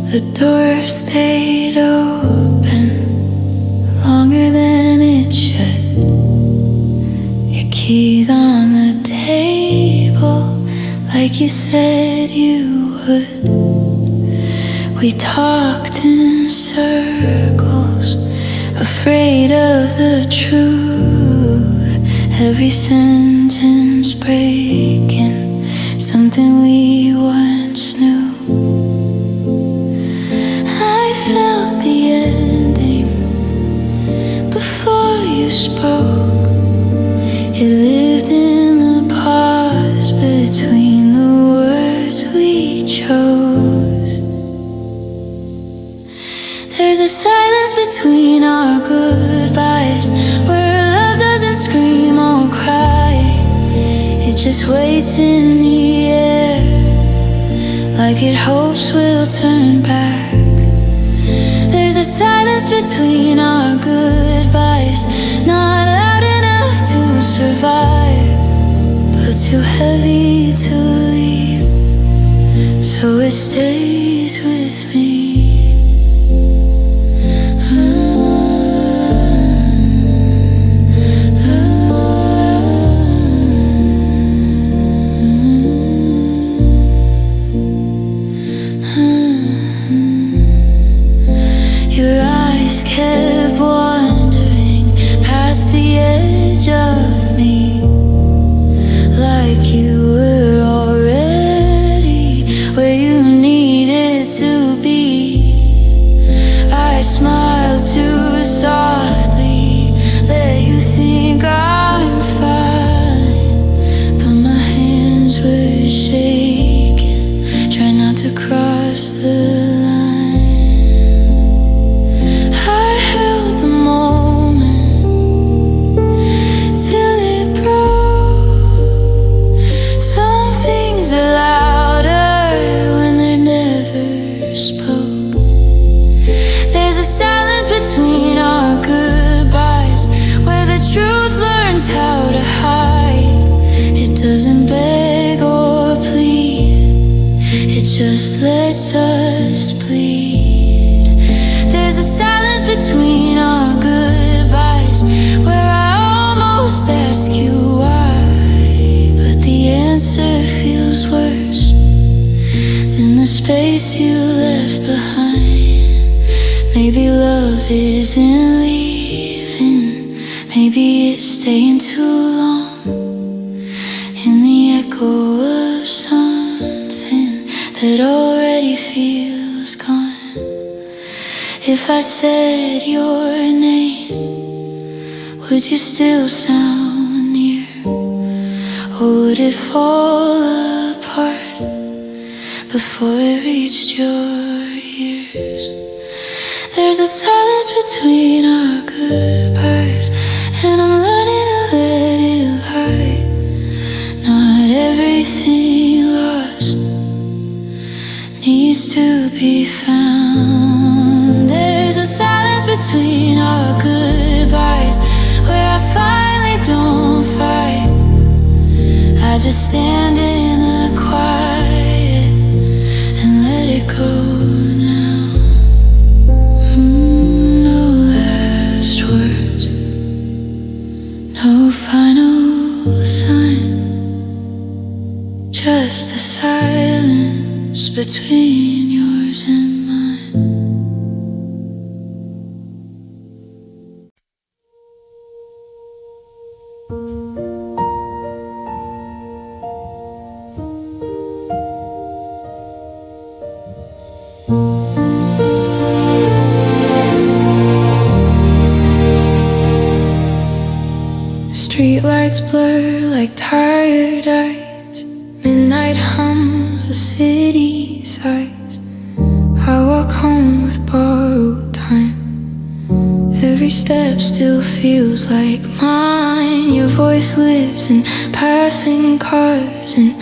The door stayed open longer than it should. Your keys on the table like you said you would. We talked in circles, afraid of the truth. Every sentence breaking something we once knew. I felt the ending before you spoke. It lived in the pause between the words we chose. There's a silence between our goodbyes, where love doesn't scream or cry. It just waits in the air, like it hopes we'll turn back. There's a silence between our goodbyes, not loud enough to survive, but too heavy to leave, so it stays with me. Your eyes kept wandering past the edge of me, like you were already where you needed to be. I smiled too softly, let you think I'm fine, but my hands were shaking, try not to cross the line. Between our goodbyes, where the truth learns how to hide. It doesn't beg or plead, it just lets us bleed. There's a silence between our goodbyes, where I almost ask you why, but the answer feels worse than the space you left behind. Maybe love isn't leaving, maybe it's staying too long in the echo of something that already feels gone. If I said your name, would you still sound near, or would it fall apart before it reached your ears? There's a silence between our goodbyes, and I'm learning to let it lie. Not everything lost needs to be found. There's a silence between our goodbyes, where I finally don't fight. I just stand in the quiet and let it go. No final sign, just the silence between yours and mine. Streetlights blur like tired eyes, midnight hums, the city sighs. I walk home with borrowed time, every step still feels like mine. Your voice lives in passing cars, and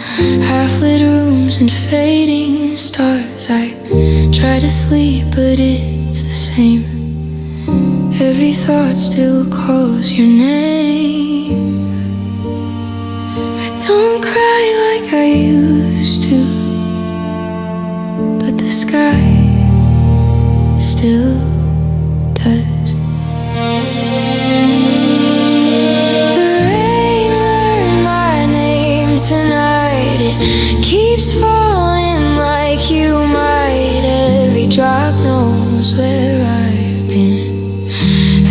half-lit rooms and fading stars. I try to sleep but it's the same, every thought still calls your name. I don't cry like I used to, but the sky still does. The rain learned my name tonight. It keeps falling like you might. Every drop knows where I've been.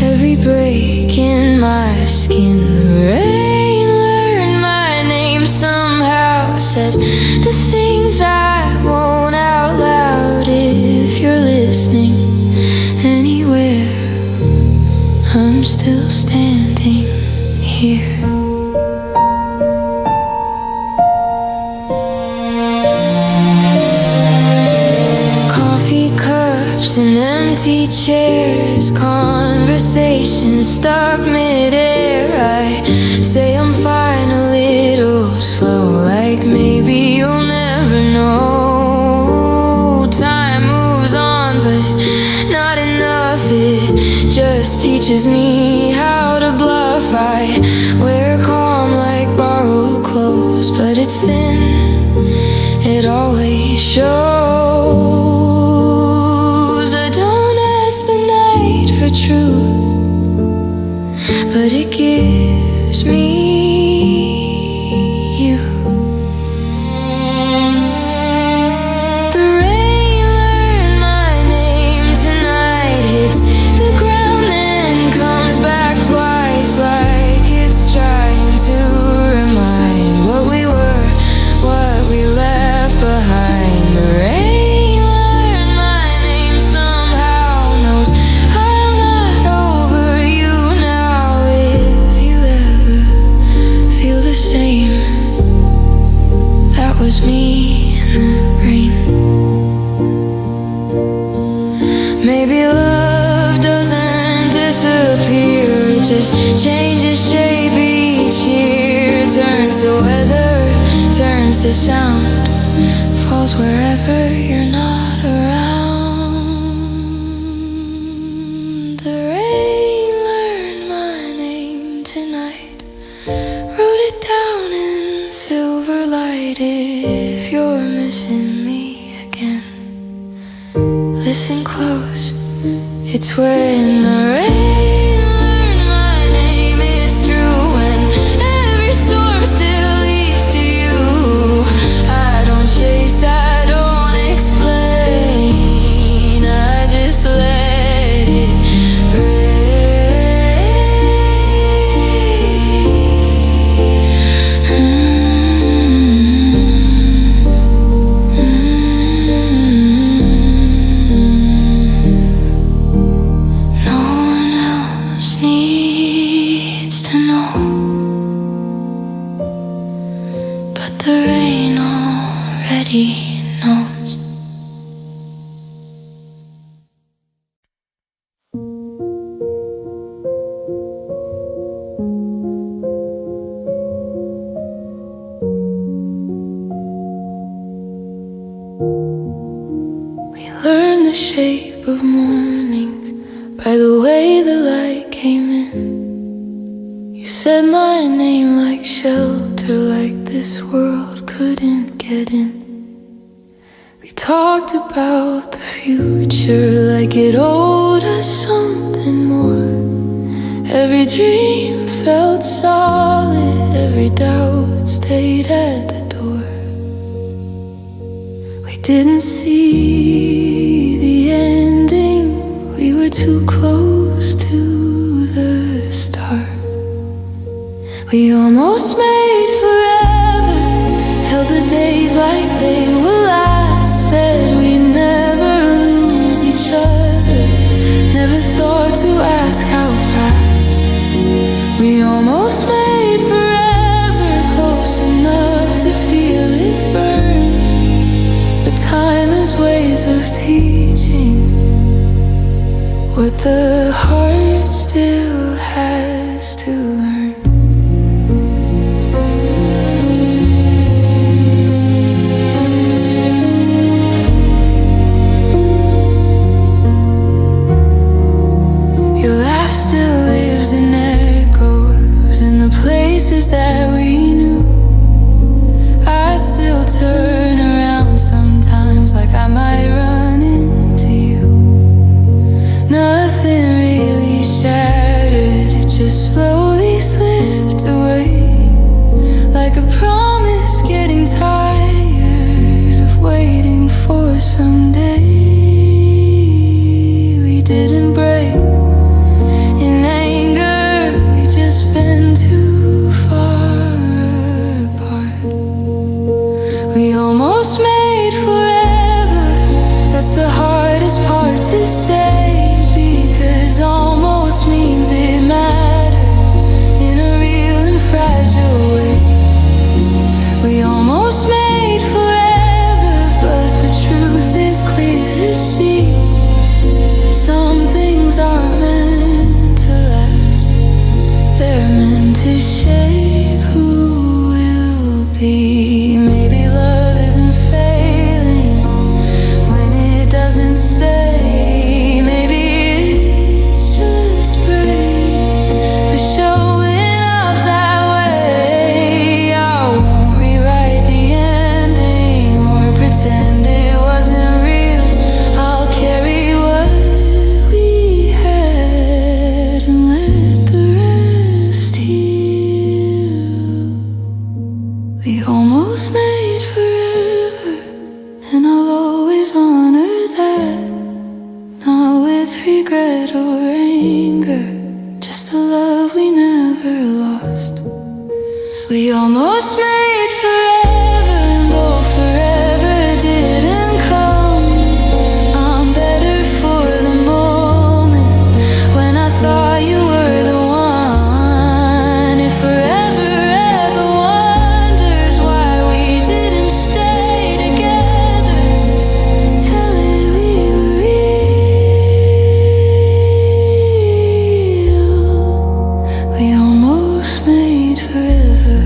Every break in my skin. The rain learned my name somehow. Says the things I won't out loud. If you're listening anywhere, I'm still standing here. Coffee cups and empty chairs, conversations stuck midair. I say I'm fine, a little slow, like maybe you'll never know. Time moves on, but not enough. It just teaches me how to bluff. I wear calm like borrowed clothes, but it's thin, it always shows. I don't ask the night for truth, but it gives me you. The rain learned my name tonight. Hits the ground then comes back twice, like it's trying to remind what we were, what we left behind. The rain learned my name somehow, knows I'm not over you now. If you ever feel the same, that was me in the rain. Maybe love doesn't disappear, it just changes shape each year. Turns to weather, turns to sound, falls wherever you're not around. The rain learned my name tonight, wrote it down in silver light. If you're missing me again, listen close, it's when the rain learned my name. It's true when every storm still leads to you. I don't chase, I don't explain, I just let it rain. No one else needs to know, but the rain already knows. We learn the shape of mornings by the way the light came in. You said my name like shelter, like this world couldn't get in. We talked about the future like it owed us something more. Every dream felt solid, every doubt stayed at the door. We didn't see the ending, we were too close to the start. We almost made forever, held the days like they were last. Said we'd never lose each other, never thought to ask how fast. We almost made forever, close enough to feel it burn. But time has ways of teaching what the heart still has to learn. Your laugh still lives in echoes in the places that we knew. I still turn around sometimes, like I might run into you. to say, because almost means it mattered in a real and fragile way. We almost made forever, but the truth is clear to see. Some things aren't meant to last, they're meant to shape who we'll be. Maybe love isn't failing when it doesn't stay. Maybe it's just brave for showing up that way. I won't rewrite the ending or pretend it wasn't real. I'll carry what we had and let the rest heal. We almost made forever, and I'll always honor that. Not with regret or anger, just the love we never lost. We almost made forever, and though forever didn't come, I'm better for the moment when I thought you were the one. If forever ever wonders why we didn't stay together, tell it we were real. We almost made forever.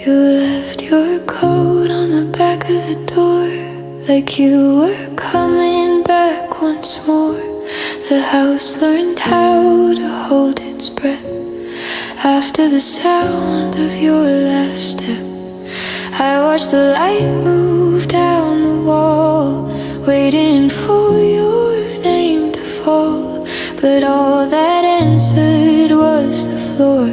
You left your coat on the back of the door, like you were coming back once more. The house learned how to hold its breath after the sound of your last step. I watched the light move down the wall, waiting for your name to fall. But all that answered was the floor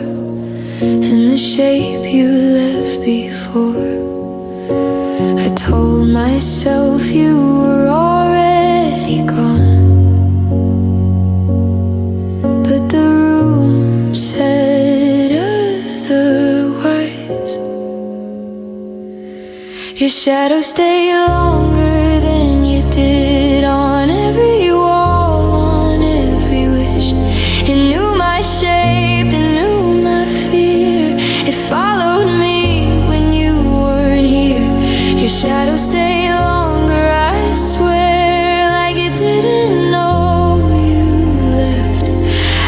and the shape you left before. I told myself you were already gone, but the room said otherwise. Your shadow stayed longer than you did on every wall, on every wish. It knew my shape, it knew my fear. It followed me when you weren't here. Your shadow stayed longer, I swear, like it didn't know you left.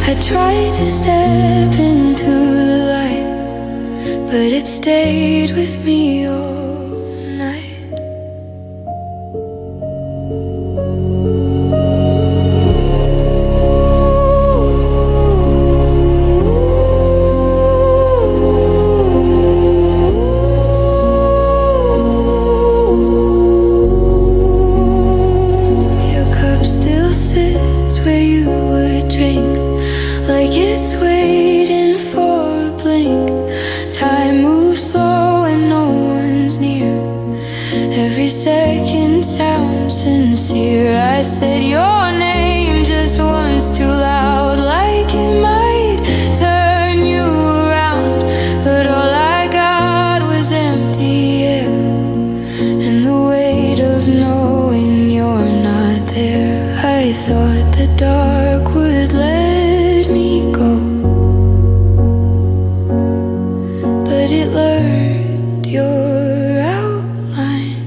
I tried to step into the light, but it stayed with me all night. Like it's waiting for a blink. Time moves slow and no one's near. Every second sounds sincere. I said your name just once too loud, like it might turn you around. But all I got was empty air and the weight of knowing you're not there. I thought the dark would let me go, but it learned your outline.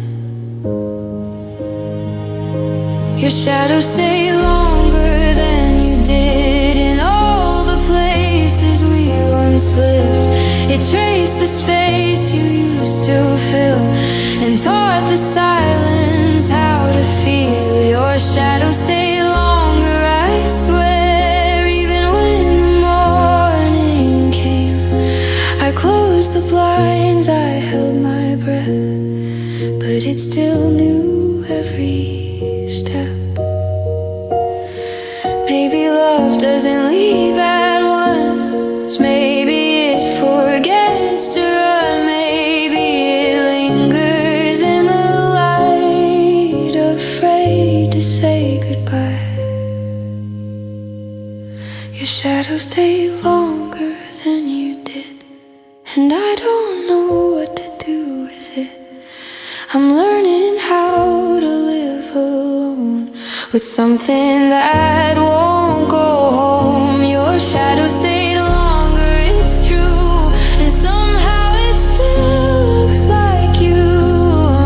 Your shadow stayed longer than you did in all the places we once lived. It traced the space you used to fill and taught the silence how to feel. Your shadow stayed longer, I swear, even when the morning came. I closed the blinds, I held my breath, but it still knew every step. Maybe love doesn't leave at once. Maybe it forgets to run. Maybe it lingers in the light, afraid to say goodbye. Your shadow stayed longer than you did, and I don't know what to do with it. I'm learning how to live alone with something that won't go home. Your shadow stayed longer, it's true, and somehow it still looks like you,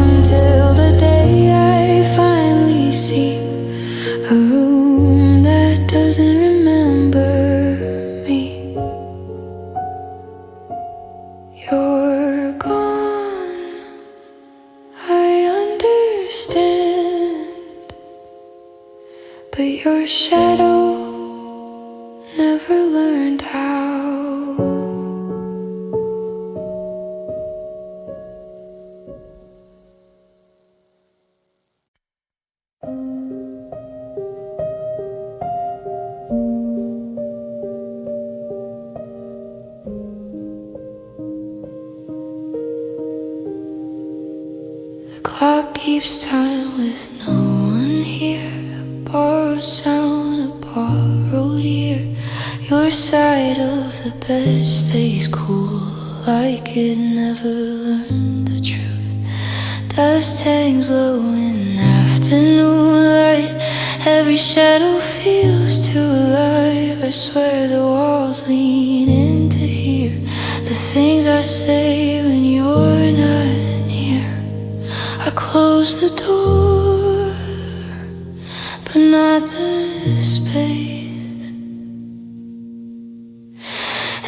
until the day I finally see a room that doesn't remember me. You're gone, I understand, but your shadow never learned how. The clock keeps time with no one here. A borrowed sound, a borrowed year. Your side of the bed stays cool, like it never learned the truth. Dust hangs low in afternoon light. Every shadow feels too alive. I swear the walls lean in to hear the things I say when you're not near. I close the door, but not the space.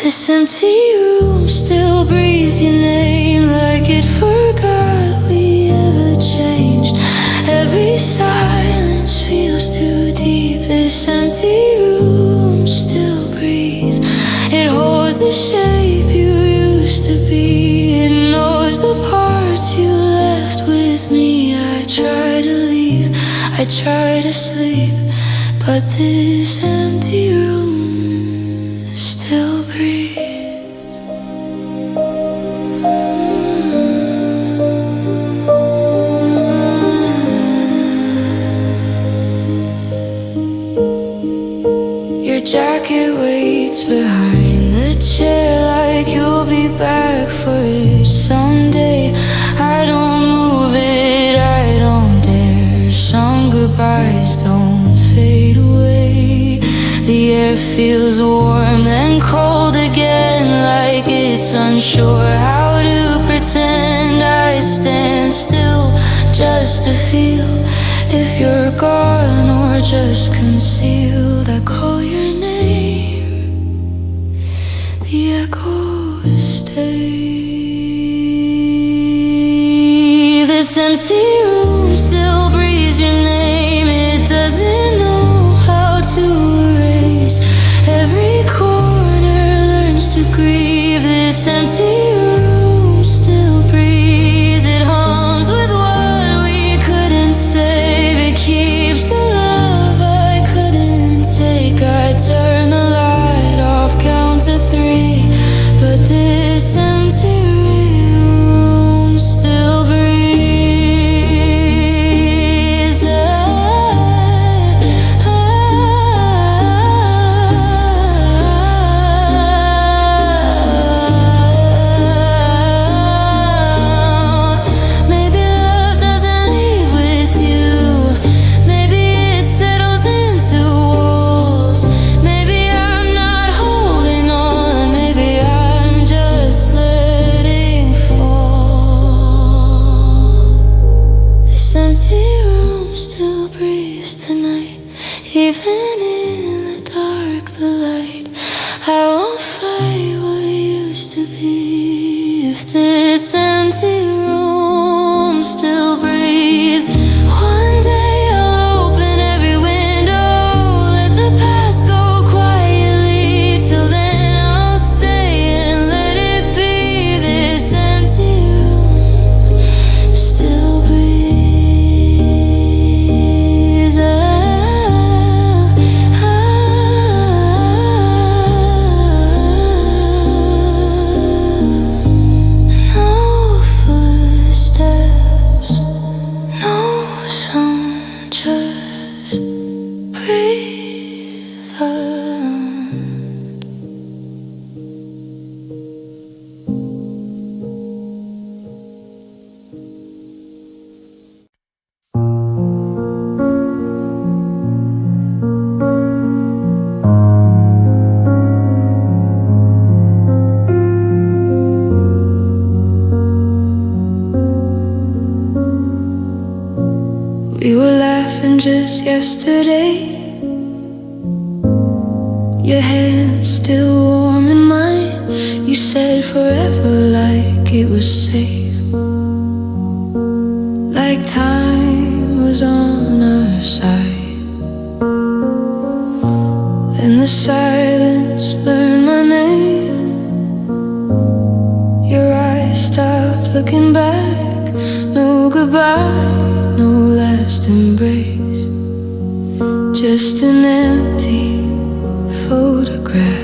This empty room still breathes your name, like it forgot we ever changed. Every silence feels too deep. This empty room still breathes. It holds the shape you used to be. It knows the parts you left with me. I try to leave, I try to sleep, but this empty room still breathes. Your jacket waits behind the chair, like you'll be back for it someday. I don't move it, I don't dare. Some goodbyes don't fade away. The air feels warm then cold again, like it's unsure how to pretend. I stand still just to feel if you're gone or just concealed. I call your name, the echoes stay. This empty room still breathes your name. It doesn't know how to erase. Every corner learns to grieve. This empty room still breathes. It hums with what we couldn't save. It keeps the love I couldn't take. I turn the light off, count to 3, but this empty room still breathes. Even in the dark, the light, I won't fight what used to be. If this empty room still breathes, one day I'll open every window, let the past go quietly. Till then I'll stay and let it be. This empty room still breathes. breathe alone. We were laughing just yesterday. Your hand still warm in mine. You said forever like it was safe, like time was on our side. Then the silence learned my name. Your eyes stopped looking back. No goodbye, no last embrace, just an empty photograph.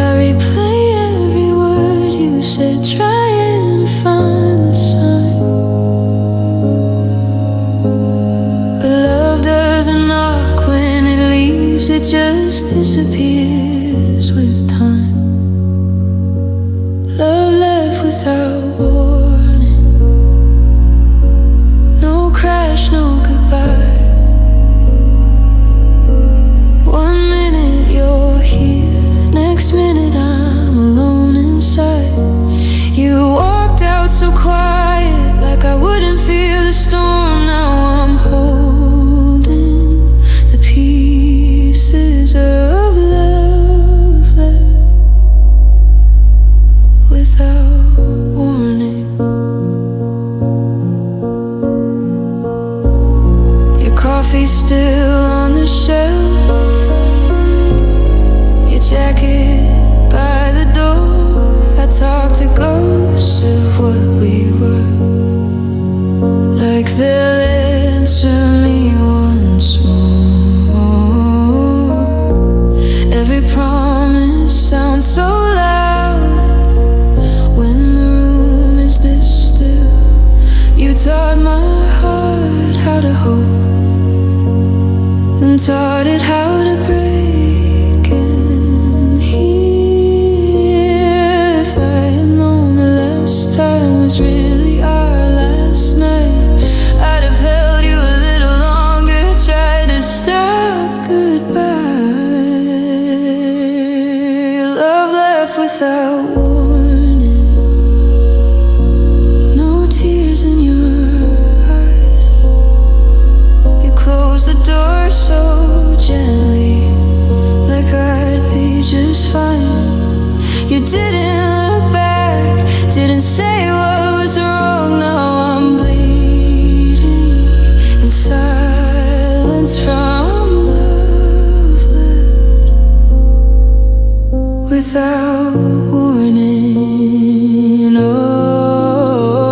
I replay every word you said, trying to find the sign. But love doesn't knock when it leaves, it just disappears with time. Love left without warning, no crash, no goodbye. One minute you're here, next minute I'm alone inside. You walked out so quiet, like I wouldn't feel the storm. Now I'm holding the pieces of love left without warning. Your coffee's still on the shelf, your jacket by the door. I talk to ghosts of what we were, like they'll answer me once more. Every promise sounds so loud when the room is this still. You taught my heart how to hope, then taught it how to break and heal. If I had known the last time was really our last night, I'd have held you a little longer, tried to stop goodbye. Love left without warning, no tears in your eyes. You closed the door so gently, like I'd be just fine. You didn't look back, didn't say what was wrong. Now I'm bleeding in silence from love left without warning. Oh,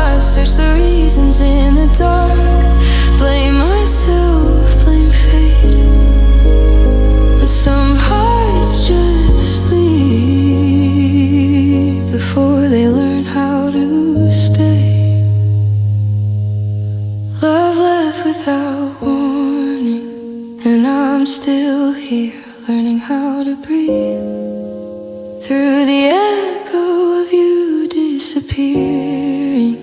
I search the reasons in the dark, blame myself, blame fate. But some hearts just leave before they learn how to stay. Love left without warning, and I'm still here, learning how to breathe through the echo of you disappearing.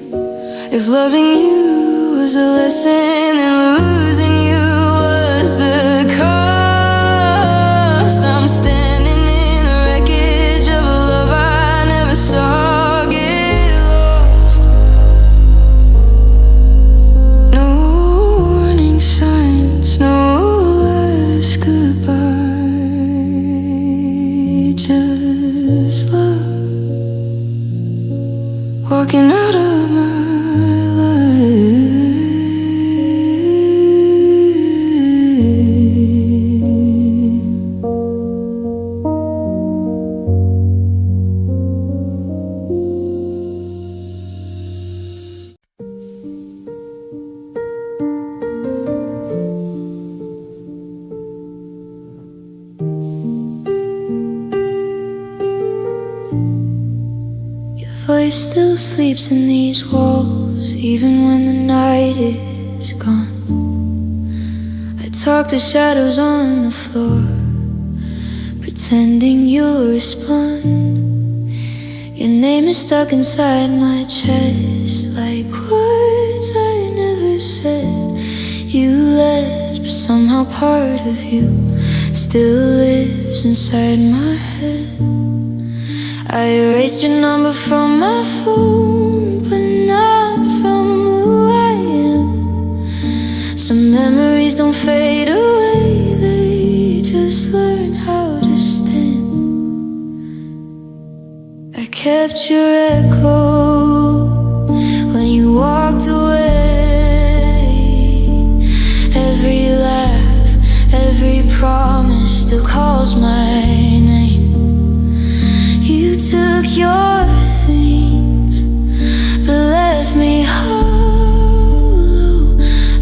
If loving you was a lesson, then losing you was the cost. I'm standing in the wreckage of a love I never saw get lost. No warning signs, no last goodbye, just love walking out of my life. Voice still sleeps in these walls, even when the night is is gone. I talk to shadows on the floor, pretending you'll respond. Your name is stuck inside my chest, like words I never said. You left, but somehow part of you still lives inside my head. I erased your number from my phone, but not from who I am. Some memories don't fade away, they just learn how to stand. I kept your echo when you walked away. Every laugh, every promise still calls my name. You took your things, but left me hollow.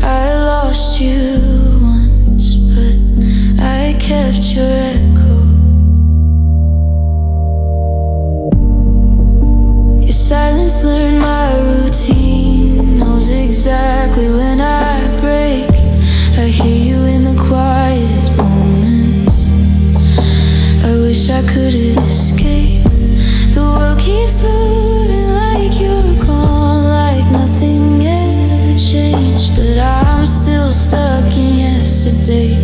I lost you once, but I kept your echo. Your silence learned my routine, knows exactly when I break. I hear you in the quiet moments. I wish I could escape. The world keeps moving like you're gone, like nothing ever changed. But I'm still stuck in yesterday,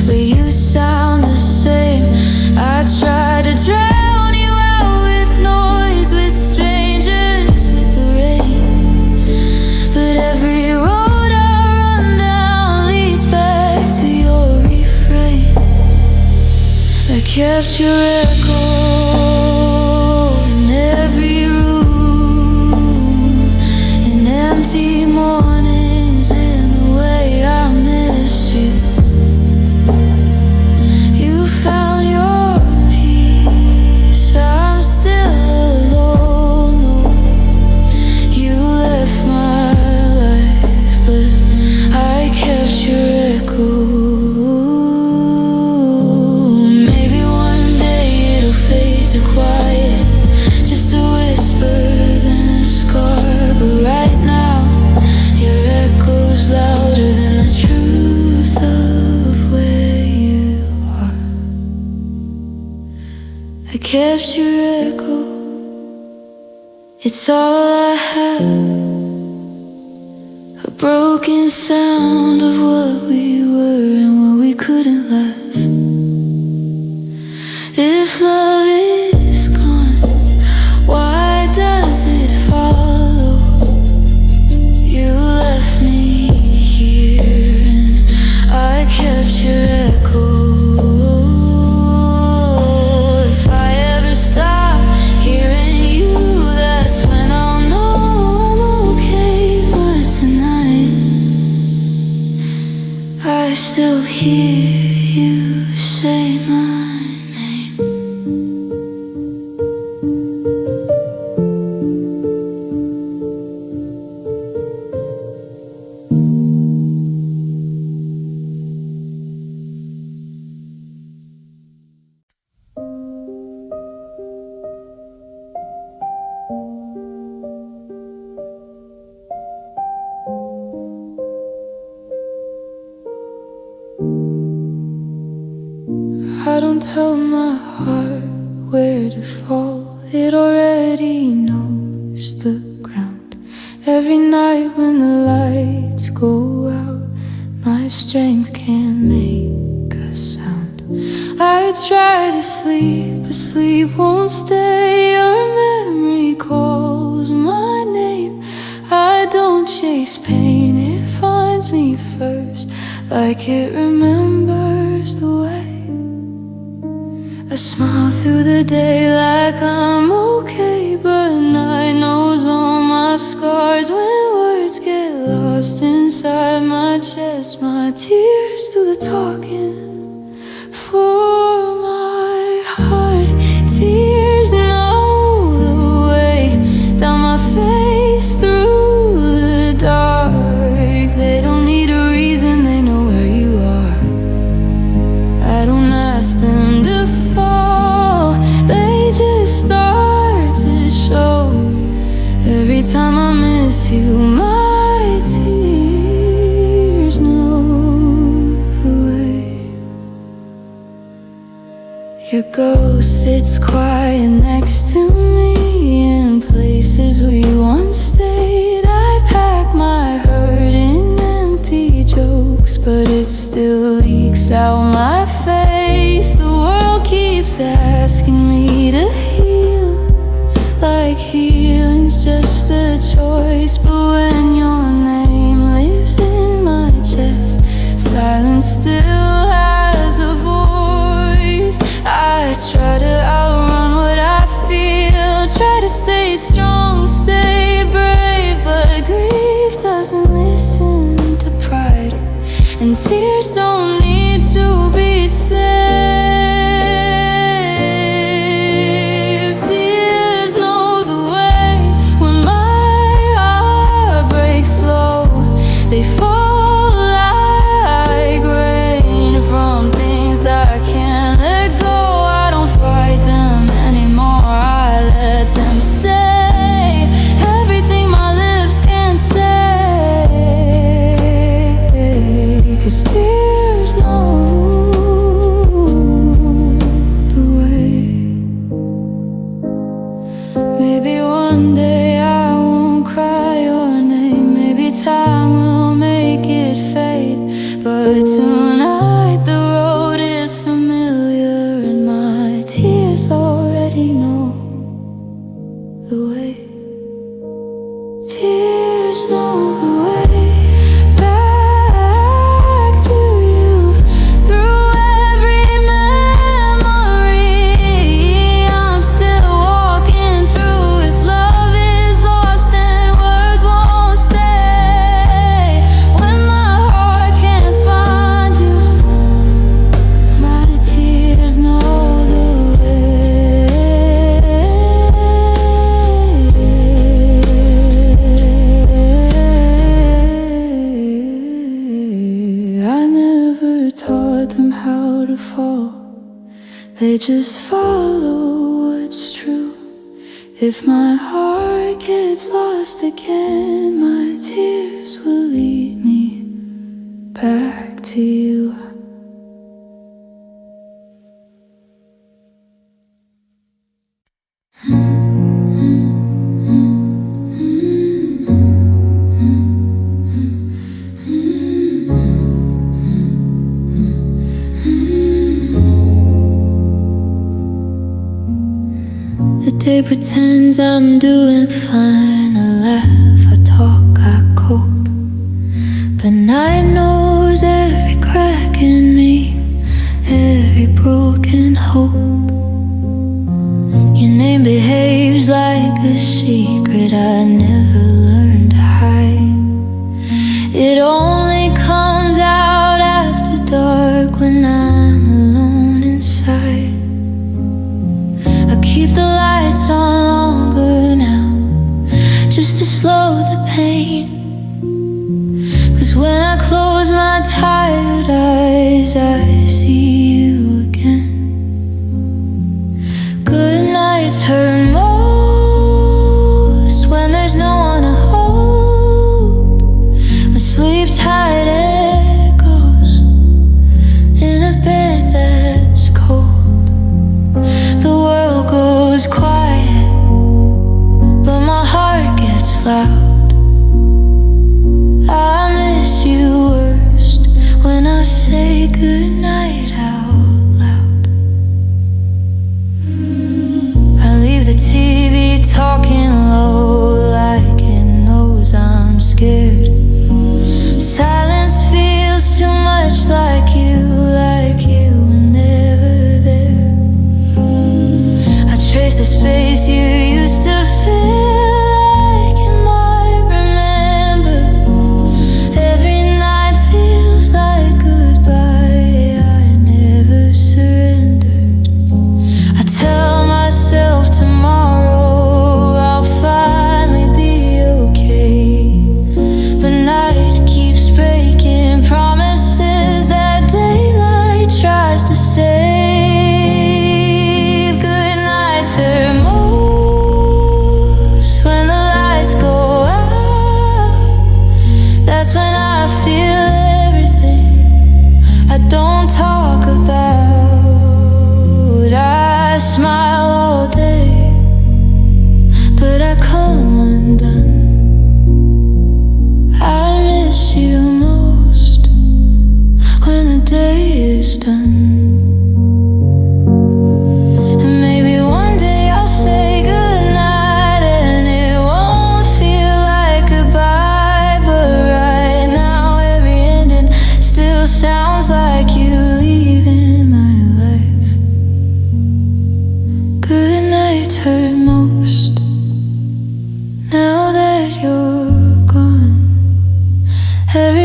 where you sound the same. I try to drown you out with noise, with strangers, with the rain. But every road I run down leads back to your refrain. I kept your echo in every room, in empty mornings, in the way I miss you. You found your peace, I'm still alone. No, you left my life, but I kept your echo. Louder than the truth of where you are. I kept your echo, it's all I have. A broken sound of what we were and what we couldn't last. If love is gone, why does it follow? You left me here and I kept your echo. If I ever stop hearing you, that's when I'll know I'm okay. But tonight I still hear you say my name. I don't tell my heart where to fall, it already knows the ground. Every night when the lights go out, my strength can't make a sound. I try to sleep, but sleep won't stay. Your memory calls my name. I don't chase pain, it finds me first, like it remembers the way. I smile through the day like I'm okay, but night knows all my scars. When words get lost inside my chest, my tears do the talking for my heart. Tears know the way down my face through the dark. They don't need a reason, they know where you are. I don't ask them to fall, they just start to show. Every time I miss you, my tears ghost sits quiet next to me in places we once stayed. I pack my hurt in empty jokes, but it still leaks out my face. The world keeps asking me to heal, like healing's just a choice. But when your name lives in my chest, silence still has a voice. I try to outrun what I feel, try to stay strong, stay brave, but grief doesn't listen to pride, and tears don't need to be saved. Tears know the way. When my heart breaks slow, they fall like rain from things I can't let go. I don't fight them anymore, I let them say everything my lips can't say. 'Cause tears know the way. Maybe one day I won't cry your name, maybe time will make it fade, but tonight the road is familiar and my tears already know the way. Tears know the way back to you through every memory I'm still walking through. If love is lost and words won't stay, when my heart can't find you, my tears know the way. I never taught them how to fall, they just follow what's true. If my heart gets lost again, my tears will lead me back to you. The day pretends I'm doing fine. I laugh, I talk, I cope, but night knows every crack in me, every broken hope. Your name behaves like a secret I never learned to hide. It only comes out after dark when I'm alone inside. I keep the lights on longer now, just to slow the pain. 'Cause when I close my tired eyes, I see you again. Good nights hurt most when there's no one to hold. My sleep tight echoes in a bed that's cold. The world goes quiet, but my heart gets loud. I miss you worst when I say goodnight out loud. I leave the TV talking low like it knows I'm scared. Silence feels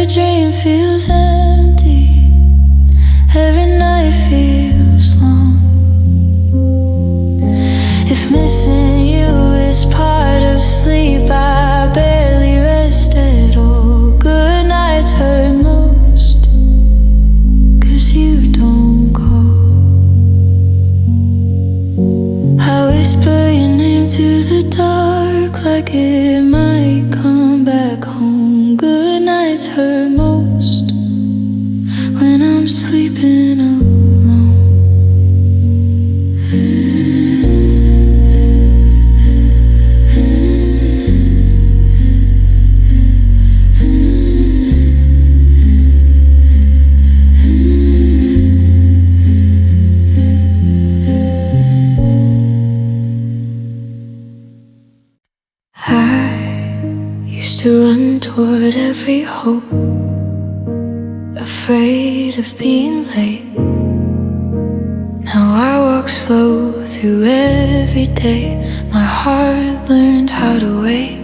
every dream feels empty, every night feels long. If missing you is part of sleep, I barely rest at all. Good nights hurt most, 'cause you don't call. I whisper your name to the dark, like it might come back home. Good nights hurt most when I'm sleeping alone. Used to run toward every hope, afraid of being late. Now I walk slow through every day. My heart learned how to wait.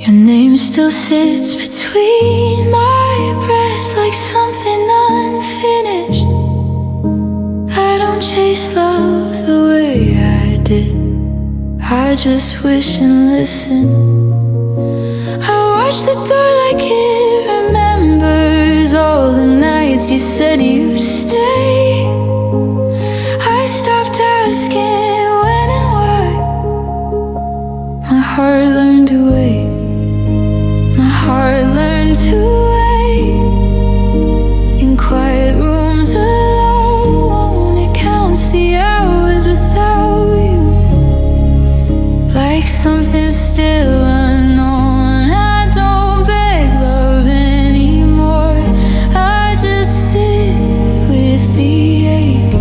Your name still sits between my breasts like something unfinished. I don't chase love the way I did, I just wish and listen. I watch the door like it remembers all the nights you said you'd stay. I stopped asking when and why. My heart learned to wait. My heart learned to wait in quiet rooms alone. It counts the hours without you, like something still unknown. I don't beg love anymore, I just sit with the ache.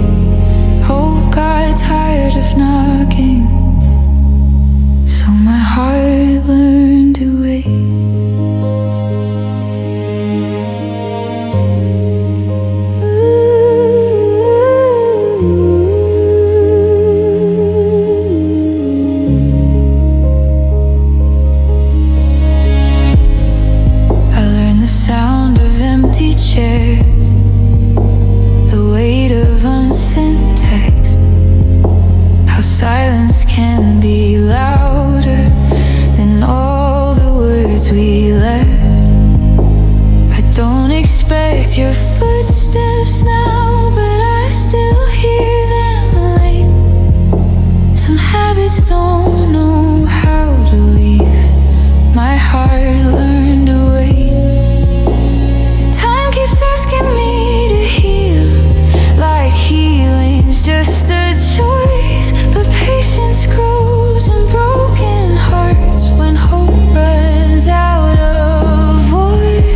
Hope got tired of knocking, so my heart learned to wait. Chairs, the weight of unsent texts, how silence can be louder than all the words we left. I don't expect your footsteps now, but I still hear them late. Some habits don't know how to leave. My heart learned to wait. Keeps asking me to heal, like healing's just a choice. But patience grows in broken hearts when hope runs out of void.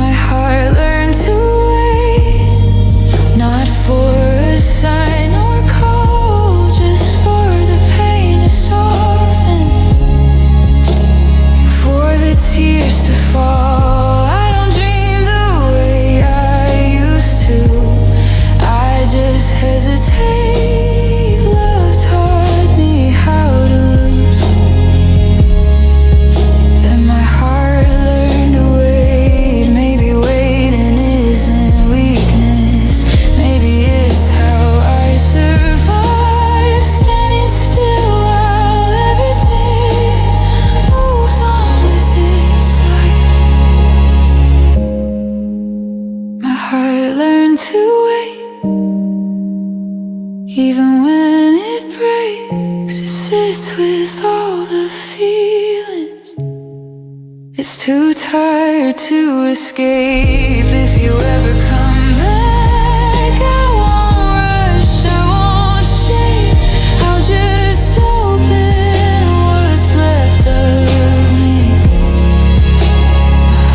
My heart learned to wait, not for a sign or call, just for the pain to soften, for the tears to fall. I don't dream the way I used to, I just hesitate. Love taught me how to lose, then my heart learned to wait. Maybe waiting isn't weakness, maybe it's how I survive, standing still while everything moves on with its life. My heart learned to wait, even when it breaks. It sits with all the feelings. It's too tired to escape. If you ever come back, I won't rush, I won't shake. I'll just open what's left of me.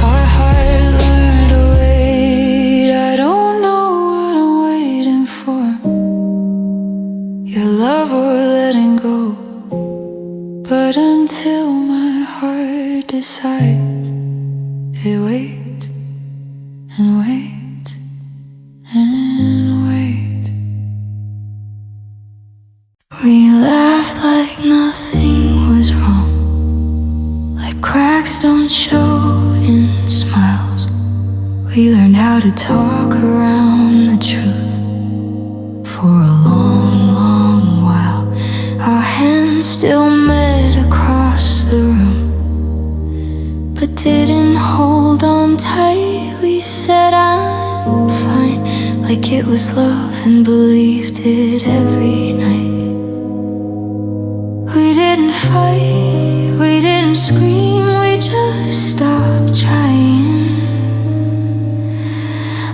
My heart learned to wait. I don't know what I'm waiting for, your love or letting go. But until my heart decides, it waits and waits and waits. We laughed like nothing cracks don't show in smiles. We learned how to talk around the truth for a long, long while. Our hands still met across the room, but didn't hold on tight. We said I'm fine, like it was love, and believed it every night. We didn't fight, we didn't scream, we just stopped trying.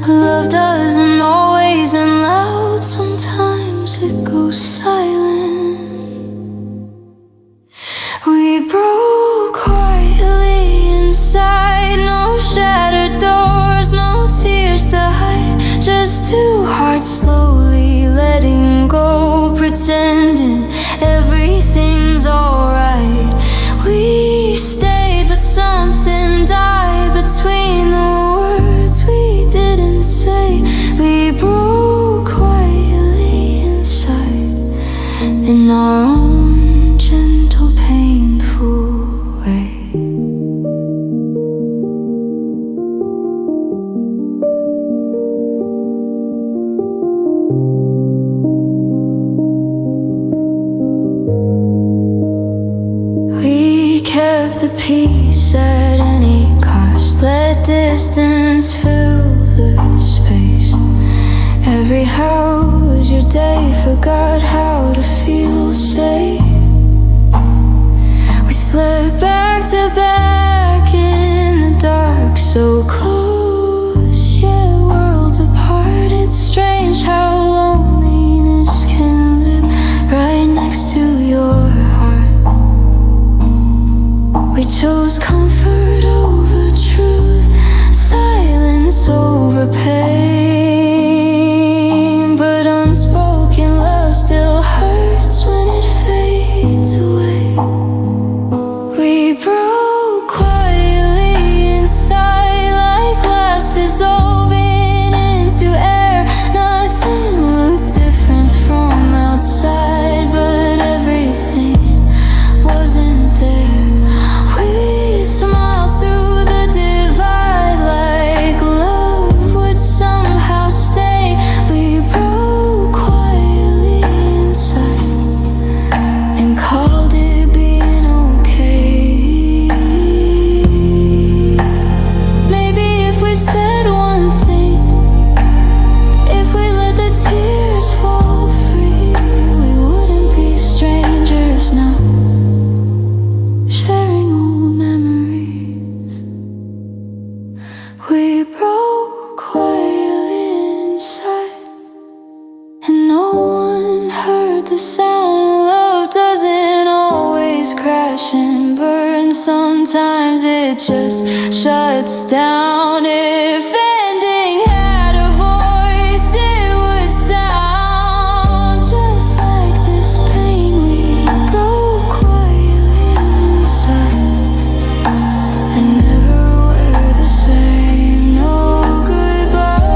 Love doesn't always end loud, sometimes it goes silent. We broke quietly inside, no shattered doors, no tears to hide. Just two hearts slowly letting go, pretending everything's alright. We stayed, but something died between the words we didn't say. We broke quietly inside, in our own gentle, painful way. We kept the peace at any cost, let distance fill the space. Every how was your day, forgot how to feel safe. We slept back to back in the dark, so close, yet worlds apart. It's strange how loneliness can live right next to your heart. We chose comfort over truth, silence over pain, but unspoken love still hurts when it fades away. We broke quietly inside, like glass dissolving into air. Nothing looked different from outside, but everything wasn't there. We smiled through the divide, like love would somehow stay. We broke quietly inside and called it being okay. Maybe if we'd said one thing, if we let the tears fall free, we wouldn't be strangers now, sharing old memories. We broke quietly inside, and no one heard the sound. Love doesn't always crash and burn, sometimes it just shuts down. If ending had a voice, it would sound just like this pain. We broke quietly inside, and never were the same. No goodbye,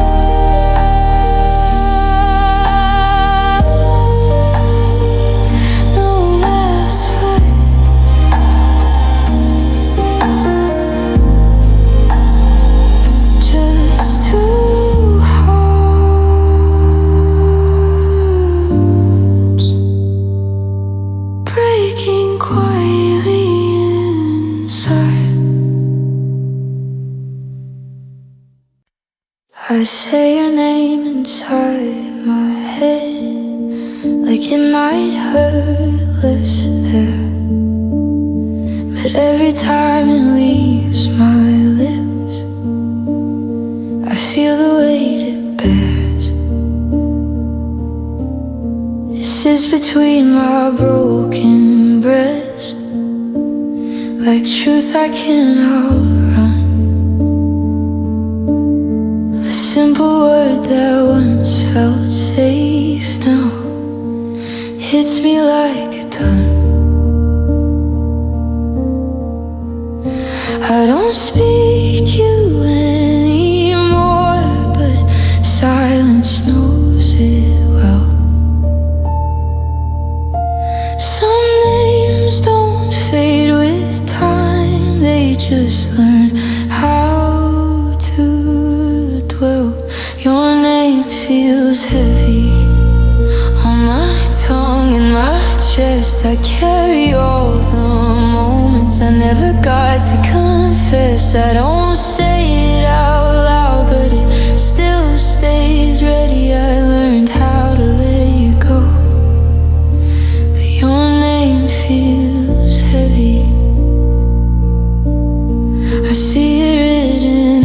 no last fight. Just two hearts breaking quietly inside. I say your name inside my head, like it might hurt less there, but every time it leaves my lips, I feel the weight it bears. It sits between my broken breasts, like truth I can't outrun. A simple word that once felt safe now hits me like a ton. I don't speak you anymore, but silence knows it well. Some names don't fade with time, they chest. I carry all the moments I never got to confess. I don't say it out loud, but it still stays ready. I learned how to let you go, but your name feels heavy. I see it written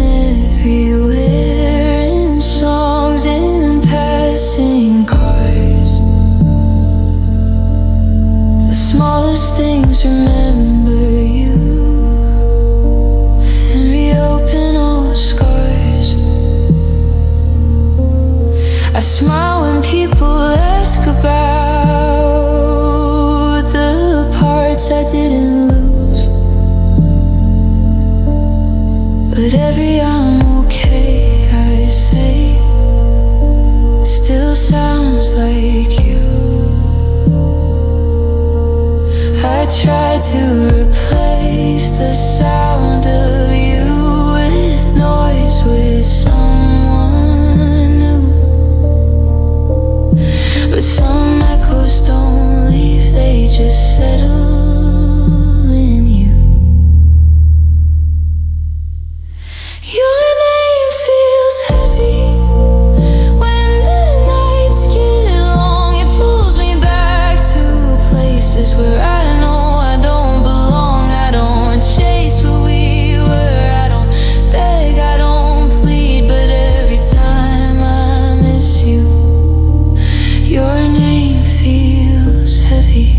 everywhere, in songs, in passing cars. The smallest things remember you and reopen old scars. I smile when people ask about the parts I didn't lose, but every I'm okay I say still sounds like you. I try to replace the sound of you with noise, with someone new, but some echoes don't leave, they just settle in you. Your name feels heavy when the nights get long. It pulls me back to places where I know I don't belong. I don't chase what we were, I don't beg, I don't plead, but every time I miss you, your name feels heavy.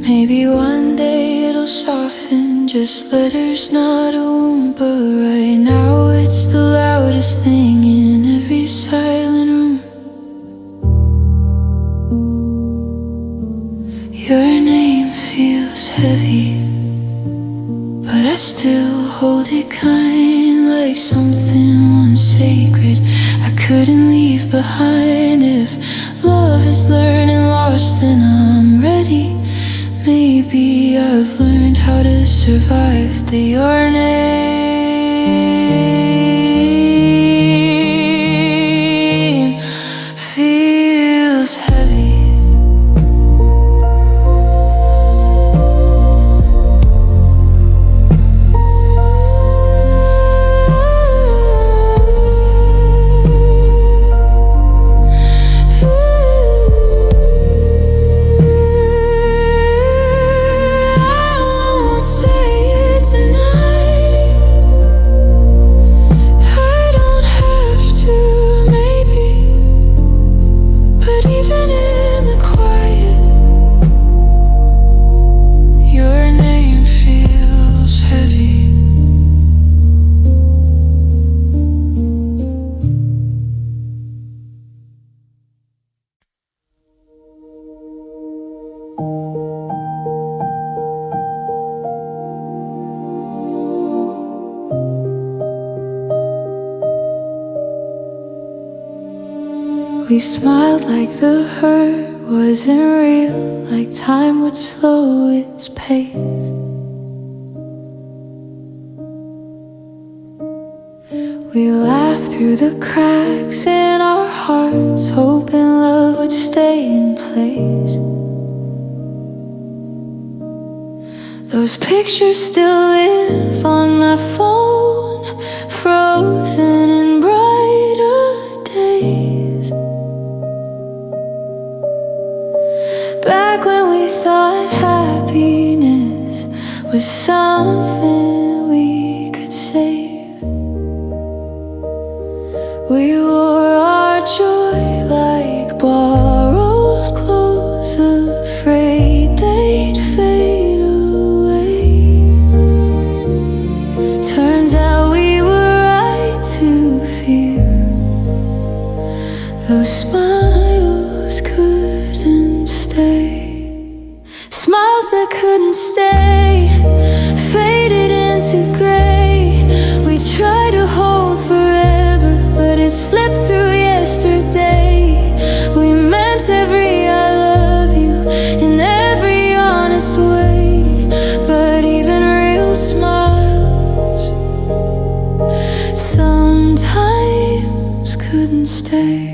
Maybe one day it'll soften, just letters, not a wound, but right now it's the loudest thing in every silent room. Your name feels heavy, but I still hold it kind, like something once sacred I couldn't leave behind. If love is learned and lost, then I'm ready. Maybe I've learned how to survive your name feels heavy. We smiled like the hurt wasn't real, like time would slow its pace. We laughed through the cracks in our hearts, hoping love would stay in place. Those pictures still live on my phone, frozen in brighter days. Back when we thought happiness was something we could save. We wore our joy like borrowed clothes, afraid they'd fade away. Turns out we were right to fear. Those smiles couldn't stay. Smiles that couldn't stay, faded into gray. We tried to hold forever, but it slipped through yesterday. We meant every I love you in every honest way, but even real smiles sometimes couldn't stay.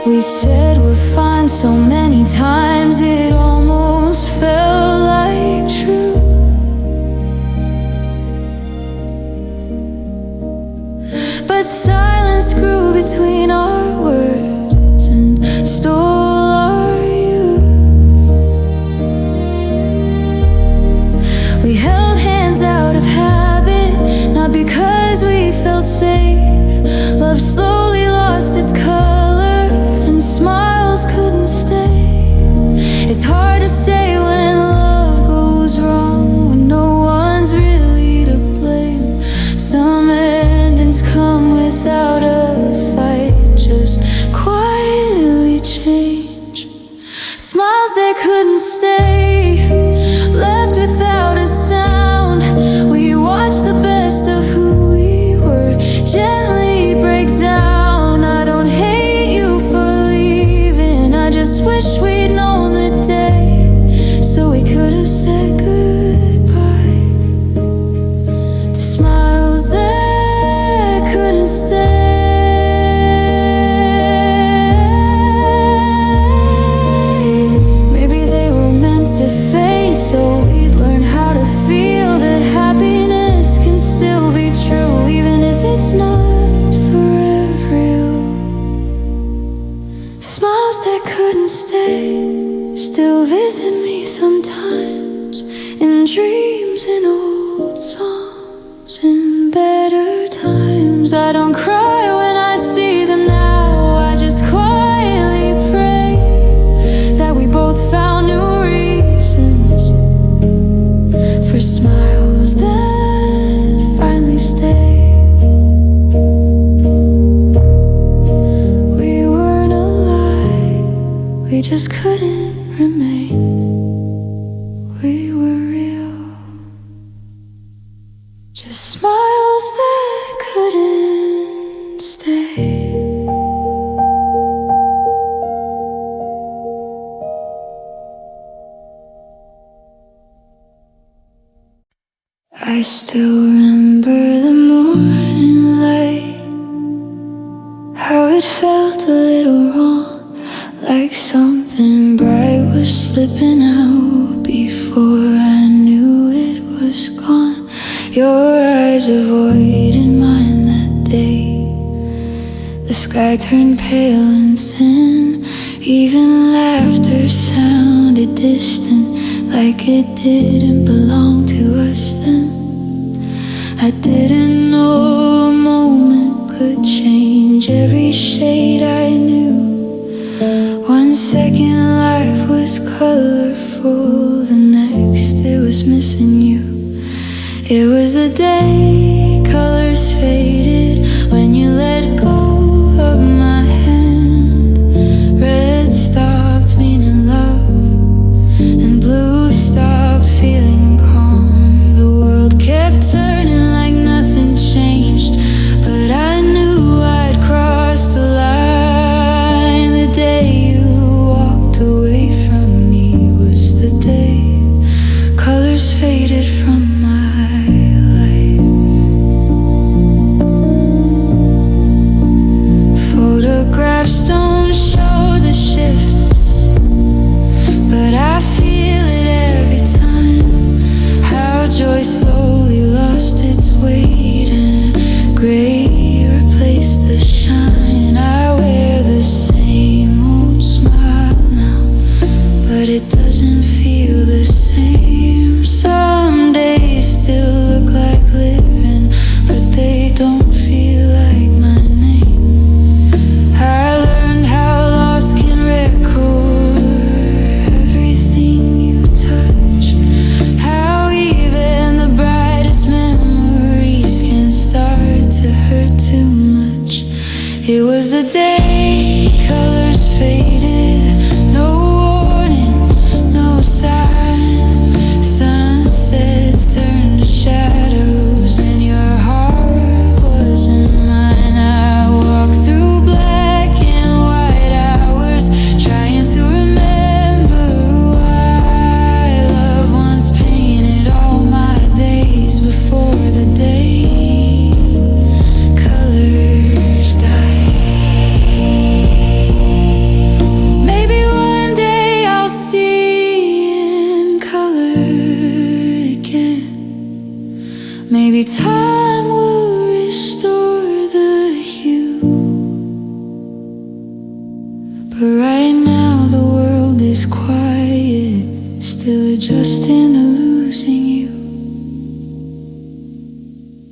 We said we're fine so many times it almost felt like true. But silence grew between our words and stole our youth. We held hands out of habit, not because we felt safe. Love slowly lost its color and smiles couldn't stay. It's hard to say when love goes wrong, when no one's really to blame. Some endings come without a fight, just quietly change. Smiles that couldn't stay, left without a sound. We watched the best of who we were gently break down. I don't hate you for leaving, I just wish we'd known the day, so we could have said goodbye to smiles that couldn't stay. Maybe they were meant to fade, so we'd learn how to feel that happiness can still be true, even if it's not forever real. Smiles that couldn't stay still visit me sometimes, in dreams, in old songs, in better times. I don't cry when I see them now, I just quietly pray that we both found new reasons for smiles that finally stay. We weren't alive, we just couldn't remain. We were real, just smiles that couldn't stay. I still remember the morning light, how it felt a little wrong, like something bright was slipping out before I knew it was gone. Your eyes avoided mine that day. The sky turned pale and thin, even laughter sounded distant, like it didn't belong to us then. I didn't know a moment could change every shade I knew. 1 second life was colorful, the next it was missing you. It was the day colors faded when you let go of my hand. Red stopped meaning love, and blue stopped feeling calm. The world kept turning like nothing changed, but I knew I'd crossed the line. The day you walked away from me was the day colors faded from my life. Photographs don't show the shift, but I feel it every time. How joy slowly lost its weight and gray replaced the shine. I wear the same old smile now, but it doesn't feel the same. Some days still look like living, but they don't feel like my name. I learned how loss can record everything you touch, how even the brightest memories can start to hurt too much. It was the day colors faded, no warning, no sign. Sunsets turned to shadows, and your heart wasn't mine. I walked through black and white hours, trying to remember why love once painted all my days before the day colors died. But right now the world is quiet, still adjusting to losing you.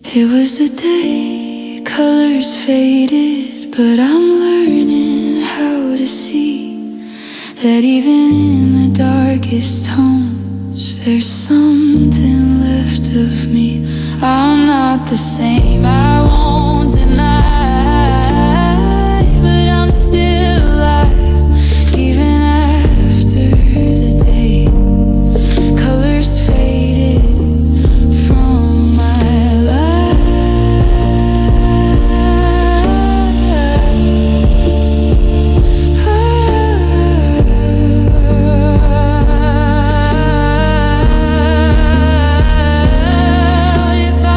It was the day, colors faded, but I'm learning how to see that even in the darkest tones there's something left of me. I'm not the same, I won't deny, but I'm still alive, even after the day. Colors faded from my life. If I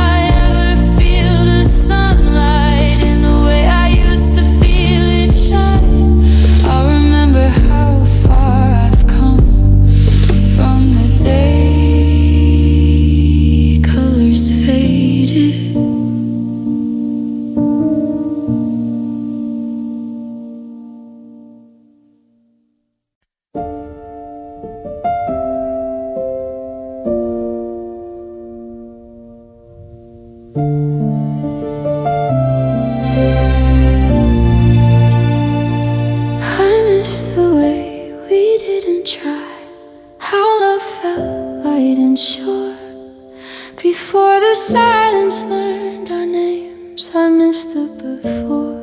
ever feel the sunlight in the way I used to feel it shine, I'll remember how far I've come from the day colors faded. I miss the way we didn't try, how love felt light and sure. Before the silence learned our names, I missed the before.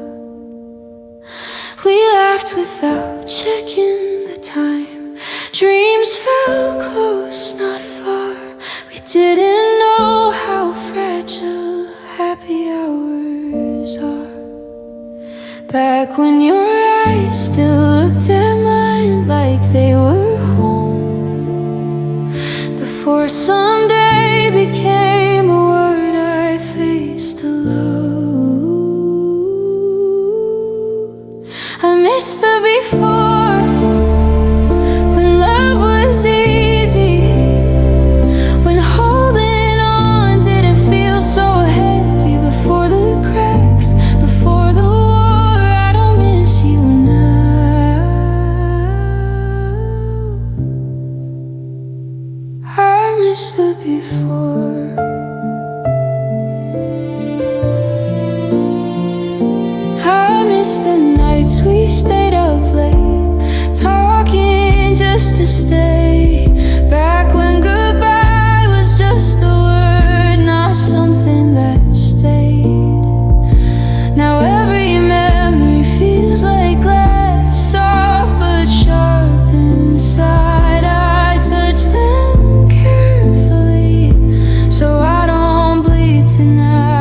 We laughed without checking the time, dreams felt close, not far. We didn't know how fragile happy hours are. Back when your eyes still looked at mine like they were home, before someday became a word I faced alone. I miss the before, when love was easy, when holding on didn't feel so heavy. Before the cracks, before the war, I don't miss you now. I miss the before. I miss the nights we stayed up late, talking just to stay. Back when goodbye was just a word, not something that stayed. Now every memory feels like glass, soft but sharp inside. I touch them carefully so I don't bleed tonight.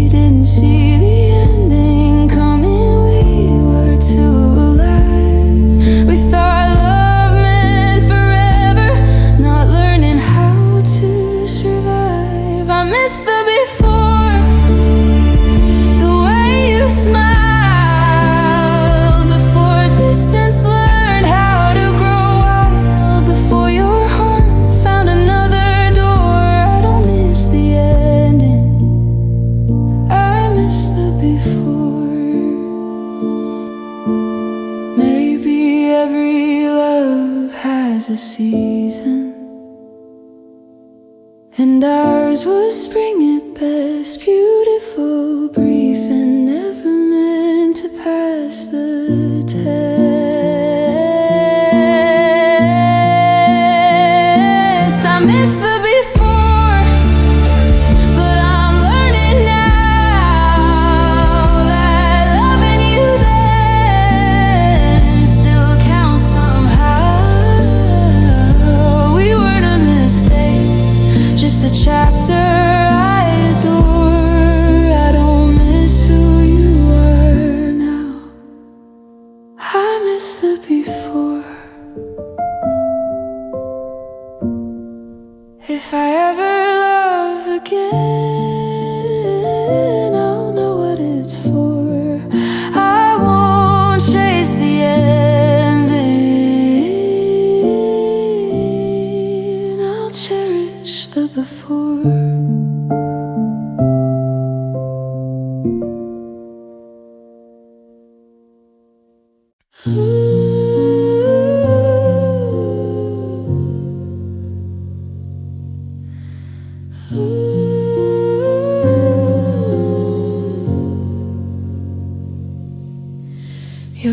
Didn't see the ending coming, we were too alive. We thought love meant forever, not learning how to survive. I miss the before, the way you smiled, before distance learned how to grow wild, before your heart found another door. I don't miss the ending, I miss the before. Maybe every love has a season, and ours was spring at best, beautiful, brief, and never meant to pass the test. I miss the before, but I'm learning now that loving you then still counts somehow. We weren't a mistake, just a chapter I adore. I don't miss Your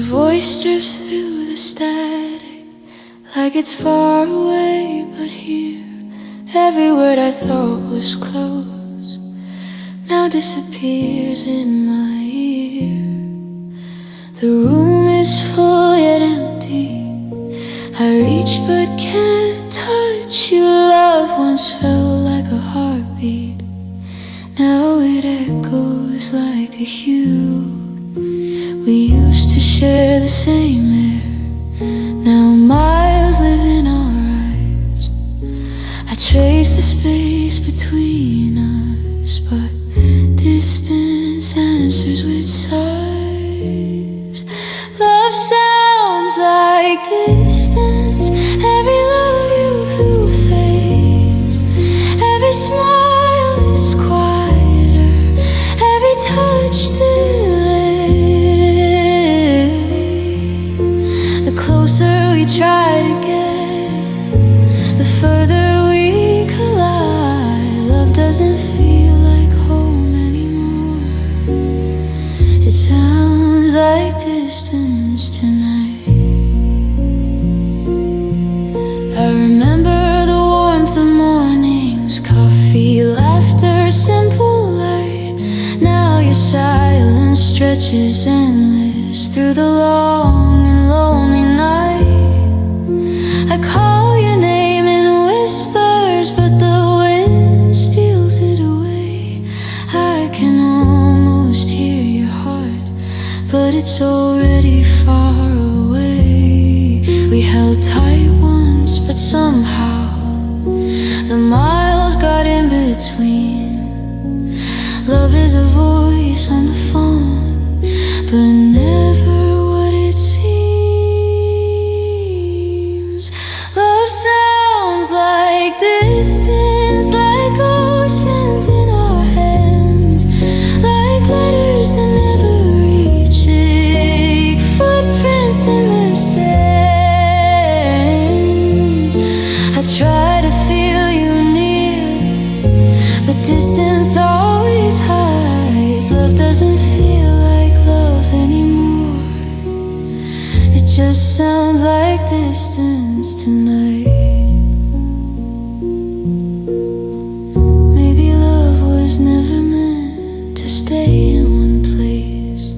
voice drifts through the static like it's far away, but here every word I thought was close now disappears in my ear. The room is full yet empty. I reach but can't touch you. Love once felt like a heartbeat. Now it echoes like a hue. We used to share the same air. Now miles live in our eyes. I trace the space between us, but distance answers with sighs. Love sounds like distance. Every love you fades. Every smile is quieter. Every touch delay. The closer we try to get, the further we collide. Love doesn't feel like home anymore. It sounds like distance tonight. I remember the warmth of mornings, coffee, laughter, simple light. Now your silence stretches endless through the long and lonely night. I call your name in whispers, but the wind steals it away. I can almost hear your heart, but it's already far away. We held tight once, but somehow the miles got in between. Love is a voice on the phone, but never what it seems. Love sounds like distance, like oceans in our hands, like letters that never reach, footprints in the sand. I try to feel you near, but distance always hides. Love doesn't feel like love anymore. It just sounds like distance tonight. Maybe love was never meant to stay in one place.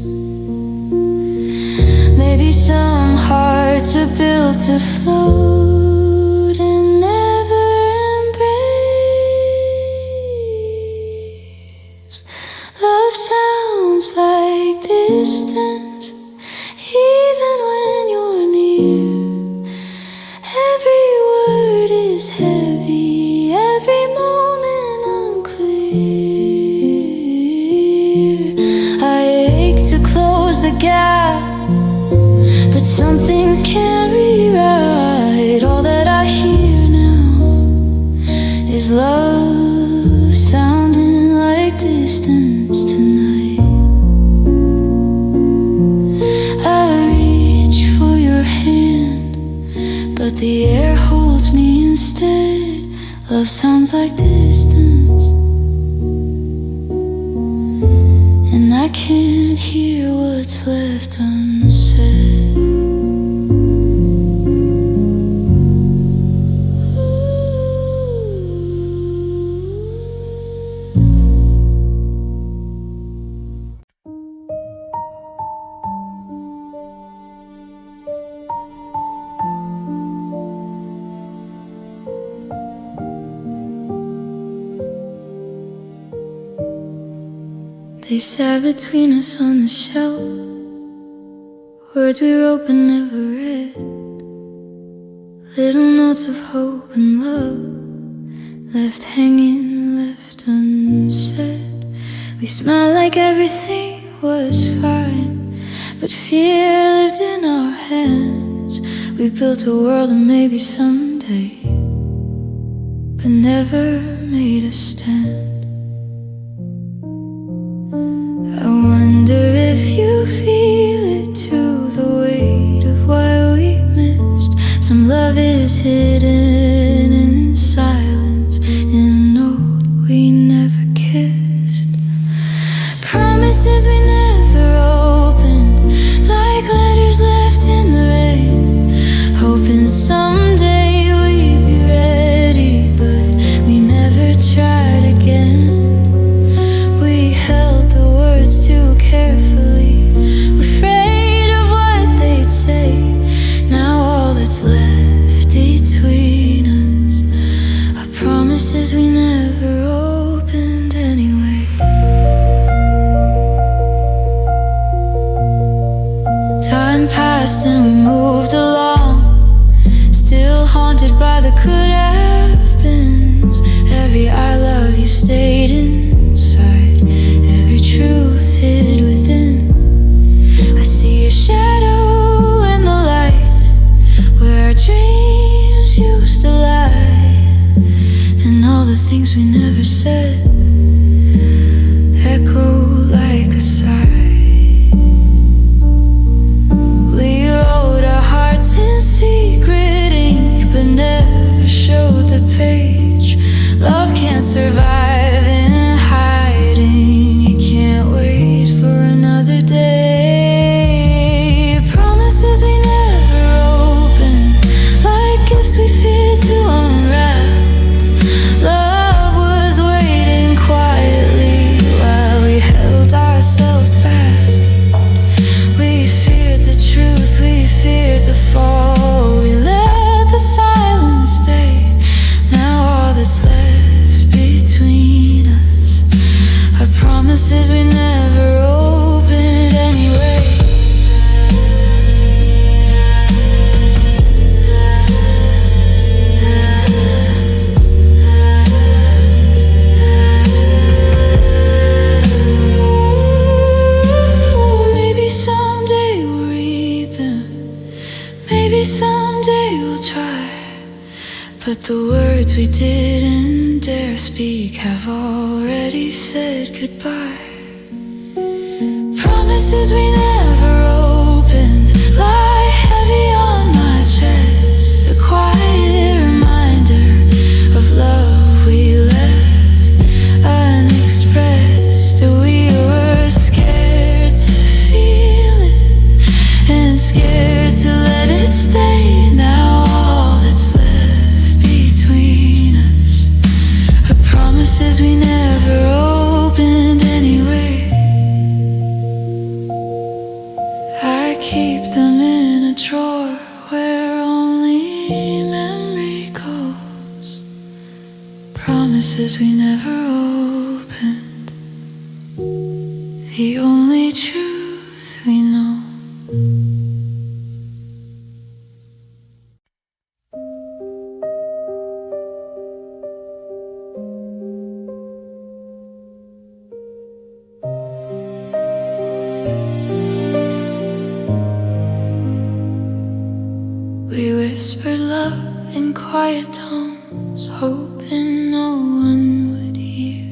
Maybe some hearts are built to float and never embrace. Love sounds like distance, even when you're near. Every word is heavy, every moment unclear. I ache to close the gap, but some things can't rewrite. All that I hear now is love sounding like distance tonight. I reach for your hand, but the air holds me instead. Love sounds like distance, and I can't hear what's left unsaid. They sat between us on the shelf, words we wrote but never read, little notes of hope and love, left hanging, left unsaid. We smiled like everything was fine, but fear lived in our hands. We built a world and maybe someday, but never made a stand. I wonder if you feel it too, the way past and we moved along, still haunted by the could have beens. Every I love you stayed inside, every truth hid within. I see your shadow in the light, where our dreams used to lie, and all the things we never said echo like a sigh. We wrote our hearts in secret ink, but never showed the page. Love can't survive in hiding, it can't wait for another day. Promises we never opened, like gifts we feared to unwrap. Love was waiting quietly while we held ourselves back. We feared the truth, we feared the fall, we let the silence stay. Now all that's left between us are promises we never opened anyway. Maybe someday we'll read them, maybe someday we'll try, but the words we didn't dare speak have already said goodbye. Promises we never opened lie heavy on my chest, a quiet reminder of love we left unexpressed. We were scared to feel it and scared to let it stay. Now all that's left between us are promises we never opened anyway. I keep them in a drawer where only memory goes. Promises we never opened, the only truth we know. We whispered love in quiet tones, hoping no one would hear.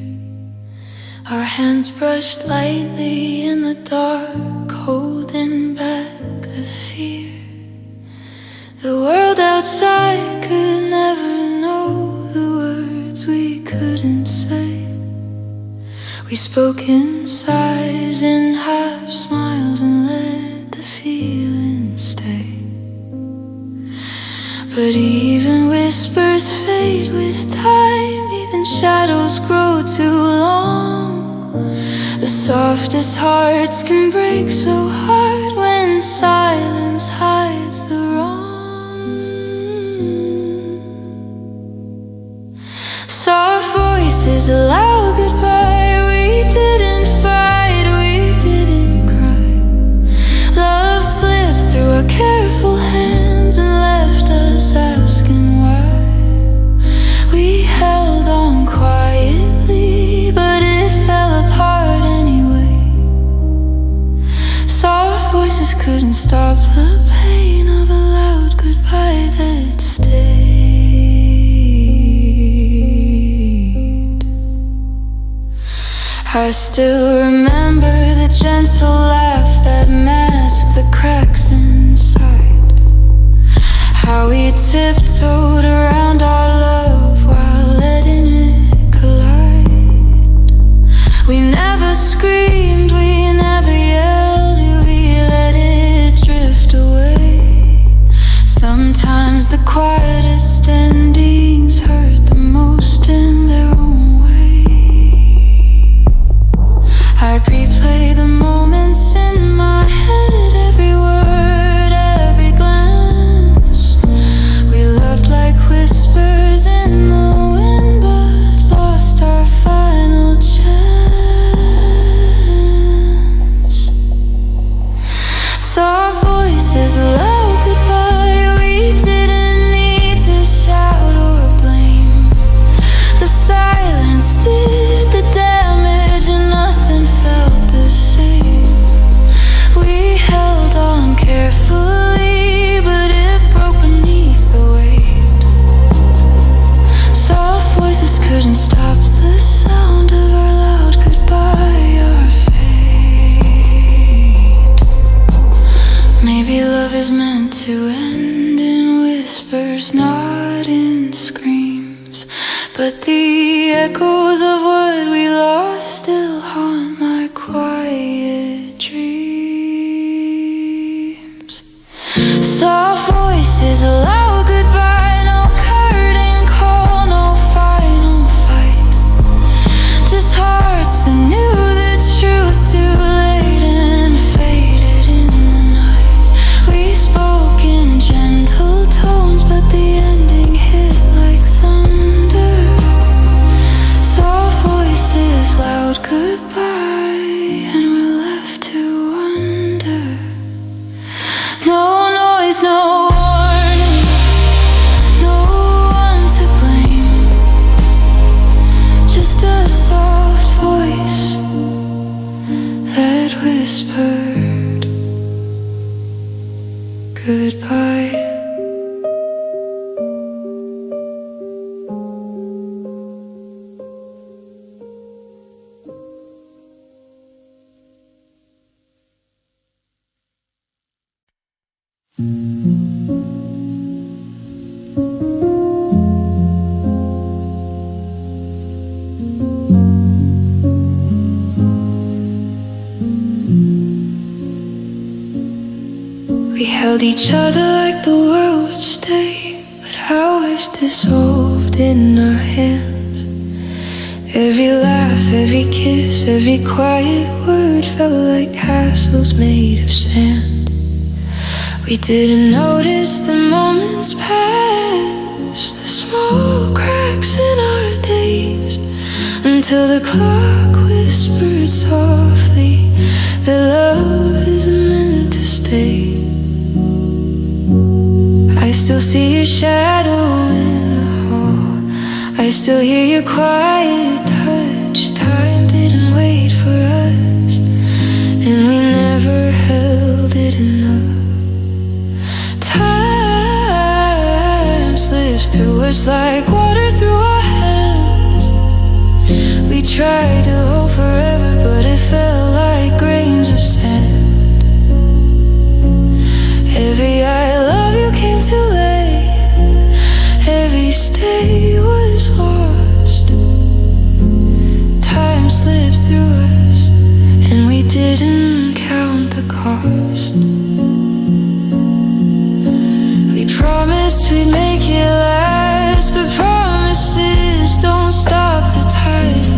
Our hands brushed lightly in the dark, holding back the fear. The world outside could never know the words we couldn't say. We spoke in sighs, in half smiles, and let the feeling stay. But even whispers fade with time, even shadows grow too long. The softest hearts can break so hard when silence hides the wrong. Soft voices allow goodbye. We didn't fight, we didn't cry. Love slipped through our careful hands and left us asking why. We held on quietly, but it fell apart anyway. Soft voices couldn't stop the pain of a loud goodbye that stayed. I still remember the gentle laugh that masked the cracks inside. How we tiptoed around our love while letting it collide. We never screamed, we never yelled, we let it drift away. Sometimes the quietest endings hurt the most in their own way. I replay the moments in is a loud goodbye. We didn't need to shout or blame. The silence did the damage and nothing felt the same. We held on carefully, but it broke beneath the weight. Soft voices couldn't stop the sound of our loud goodbye, our fate. Maybe love is meant to end in whispers, not in screams. But the echoes of what we lost still haunt my quiet dreams. Soft voices, a loud goodbye, no curtain call, no final fight. Just hearts that knew the truth too late and faded in the night. We spoke in gentle tones, but the ending hit like thunder. Soft voices, loud goodbye, and we're left to wonder. No noise, no warning, no one to blame. Just a soft voice that whispered goodbye. We held each other like the world would stay, but hours dissolved in our hands. Every laugh, every kiss, every quiet word felt like castles made of sand. We didn't notice the moments pass, the small cracks in our days, until the clock whispered softly that love isn't meant to stay. I still see your shadow in the hall, I still hear your quiet touch. Time didn't wait for us, and we never held it enough. Time slipped through us like water through our hands. We tried to hold forever, but it felt like grains of sand. Every I love you came too late, every stay was lost. Time slipped through us, and we didn't count the cost. We promised we'd make it last, but promises don't stop the tide.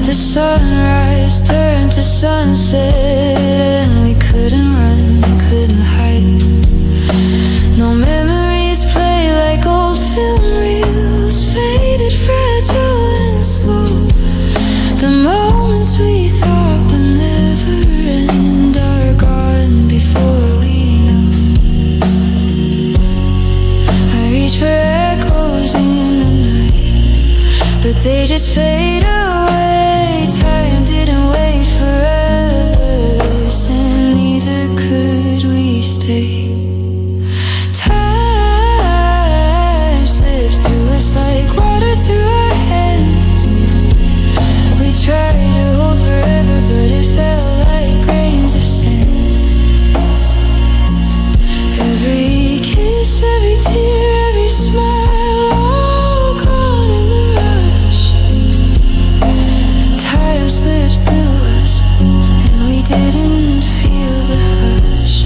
The sunrise turned to sunset, and we couldn't run, couldn't hide. No memories play like old film reels, faded, fragile and slow. The moments we thought would never end are gone before we know. I reach for echoes in the night, but they just fade away. Time didn't wait for us, and neither could we stay. Time slipped through us like water through our hands. We tried to hold forever, but it felt like grains of sand. Every kiss, every tear, every smile, all gone in the rush. Time slipped through us, and we didn't feel the hush.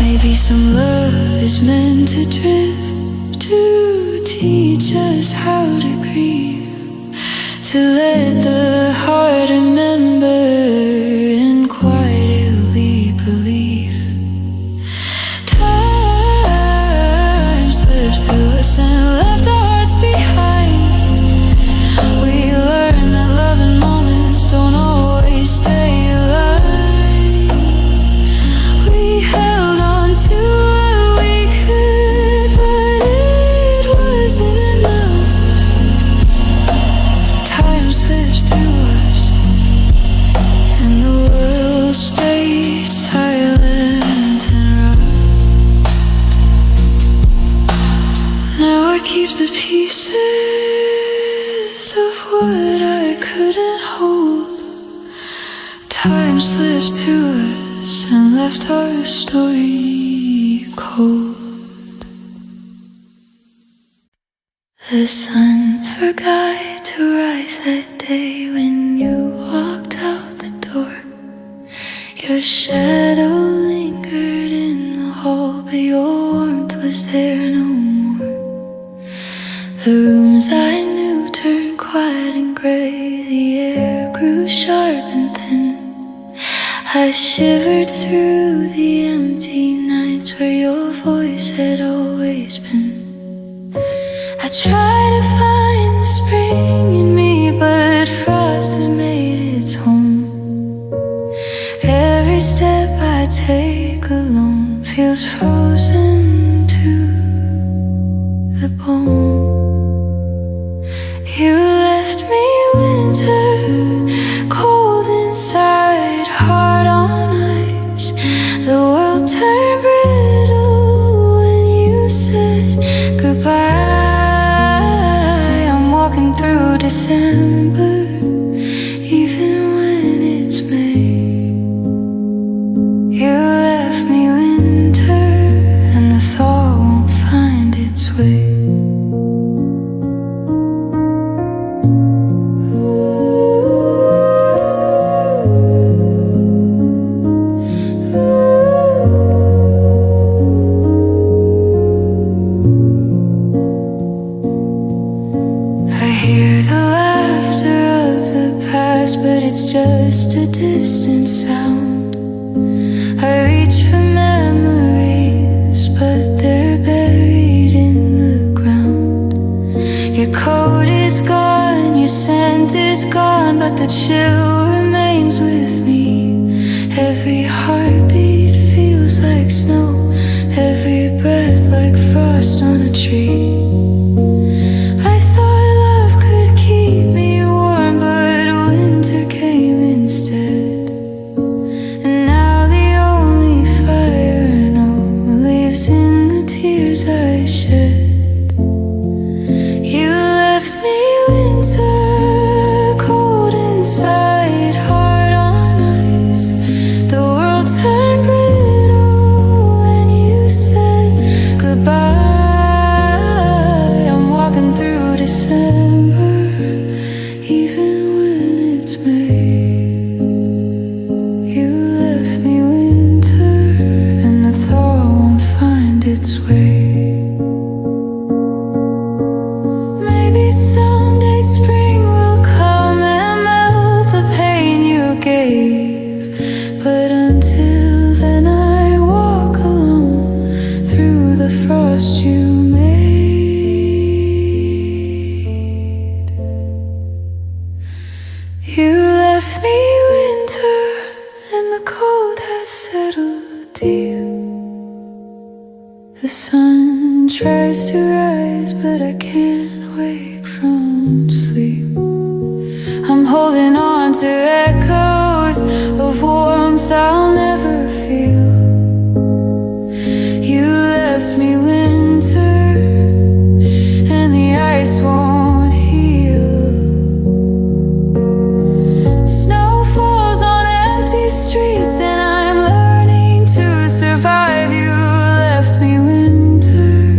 Maybe some love is meant to drift, to teach us how to grieve, to let the heart remember and quietly believe. Time slipped through us and left our hearts behind. We learned that love and moments don't always stay alive. couldn't hold. Time slipped through us and left our story cold. The sun forgot to rise that day when you walked out the door. Your shadow lingered in the hall, but your warmth was there no more. The rooms I knew turned quiet and gray, the air grew sharp and thin. I shivered through the empty nights where your voice had always been. I try to find the spring in me, but frost has made its home. Every step I take alone feels frozen to the bone. You left me winter, cold inside, heart on ice. The world turned brittle when you said goodbye. Through December, even when it's May. You left me winter, and the thaw won't find its way. But it's just a distant sound. I reach for memories, but they're buried in the ground. Your coat is gone, your scent is gone, but the chill remains with me. Every heartbeat feels like snow, every breath like frost on a tree. I shed. You left me winter, cold inside, heart on ice. The world turned brittle when you said goodbye. I'm walking through December, even when it's May. You left me winter, and the thaw won't find its way. Someday spring will come and melt the pain you gave, but until then I walk alone through the frost you made. You left me winter, and the cold has settled deep. The sun tries to rise, but I can't wake from sleep. I'm holding on to echoes of warmth I'll never feel. You left me winter, and the ice won't heal. Snow falls on empty streets, and I'm learning to survive. You left me winter,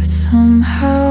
somehow